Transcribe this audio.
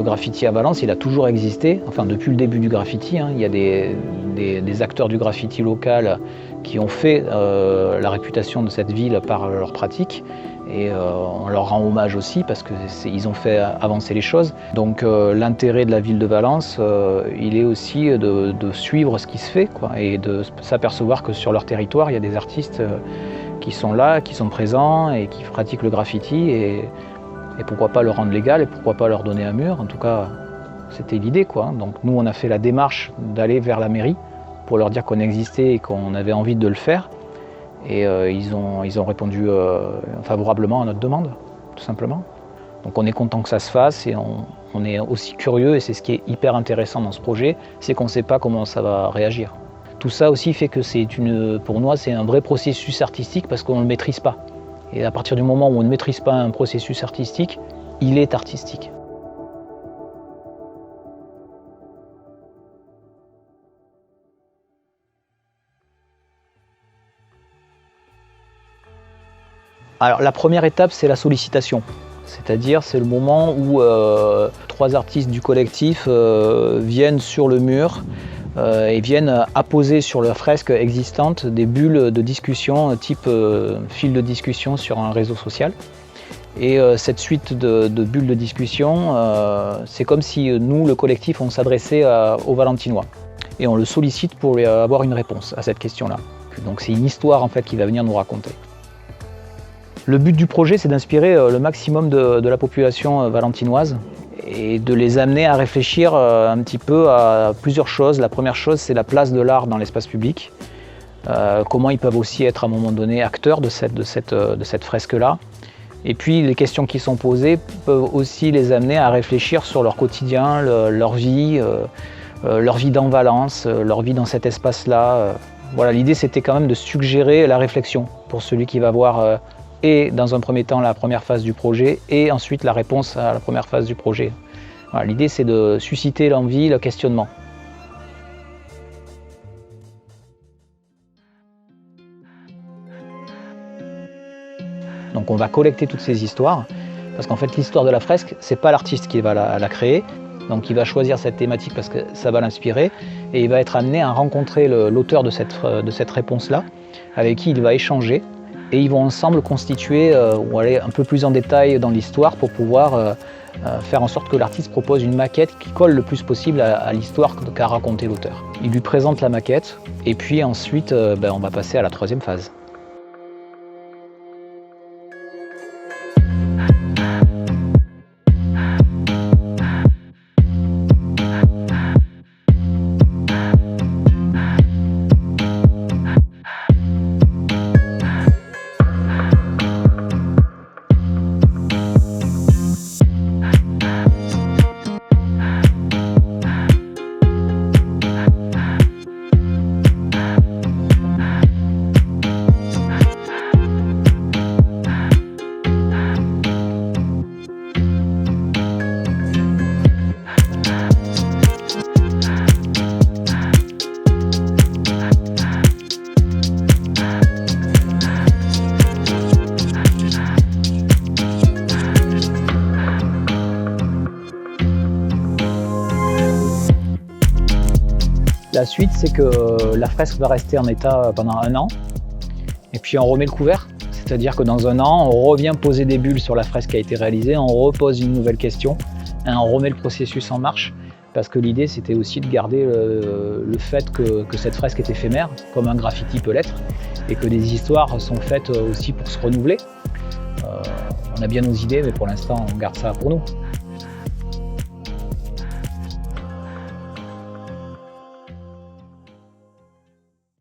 Le graffiti à Valence, il a toujours existé, enfin depuis le début du graffiti. Il y a des acteurs du graffiti local qui ont fait la réputation de cette ville par leurs pratiques. Et on leur rend hommage aussi parce qu'ils ont fait avancer les choses. Donc l'intérêt de la ville de Valence, il est aussi de suivre ce qui se fait, quoi, et de s'apercevoir que sur leur territoire, il y a des artistes qui sont là, qui sont présents et qui pratiquent le graffiti. Et pourquoi pas le rendre légal et pourquoi pas leur donner un mur. En tout cas, c'était l'idée, quoi. Donc nous, on a fait la démarche d'aller vers la mairie pour leur dire qu'on existait et qu'on avait envie de le faire. Et ils ont répondu favorablement à notre demande, tout simplement. Donc on est content que ça se fasse et on est aussi curieux, et c'est ce qui est hyper intéressant dans ce projet, c'est qu'on ne sait pas comment ça va réagir. Tout ça aussi fait que pour moi, c'est un vrai processus artistique parce qu'on ne le maîtrise pas. Et à partir du moment où on ne maîtrise pas un processus artistique, il est artistique. Alors la première étape, c'est la sollicitation. C'est-à-dire, c'est le moment où 3 artistes du collectif viennent sur le mur et viennent apposer sur la fresque existante des bulles de discussion, type fil de discussion sur un réseau social. Et cette suite de bulles de discussion, c'est comme si nous, le collectif, on s'adressait aux Valentinois. Et on le sollicite pour avoir une réponse à cette question-là. Donc c'est une histoire en fait qu'il va venir nous raconter. Le but du projet, c'est d'inspirer le maximum de la population valentinoise et de les amener à réfléchir un petit peu à plusieurs choses. La première chose, c'est la place de l'art dans l'espace public. Comment ils peuvent aussi être à un moment donné acteurs de cette fresque-là. Et puis les questions qui sont posées peuvent aussi les amener à réfléchir sur leur quotidien, leur vie dans Valence, leur vie dans cet espace-là. Voilà, l'idée, c'était quand même de suggérer la réflexion pour celui qui va voir et dans un premier temps la première phase du projet et ensuite la réponse à la première phase du projet. Voilà, l'idée, c'est de susciter l'envie, le questionnement. Donc on va collecter toutes ces histoires, parce qu'en fait l'histoire de la fresque, c'est pas l'artiste qui va la créer, donc il va choisir cette thématique parce que ça va l'inspirer, et il va être amené à rencontrer l'auteur de cette réponse-là, avec qui il va échanger, et ils vont ensemble constituer ou aller un peu plus en détail dans l'histoire pour pouvoir faire en sorte que l'artiste propose une maquette qui colle le plus possible à l'histoire qu'a raconté l'auteur. Il lui présente la maquette, et puis ensuite on va passer à la troisième phase. La suite, c'est que la fresque va rester en état pendant 1 an, et puis on remet le couvert. C'est-à-dire que dans 1 an, on revient poser des bulles sur la fresque qui a été réalisée, on repose une nouvelle question, et on remet le processus en marche, parce que l'idée, c'était aussi de garder le fait que cette fresque est éphémère, comme un graffiti peut l'être, et que des histoires sont faites aussi pour se renouveler. On a bien nos idées, mais pour l'instant, on garde ça pour nous.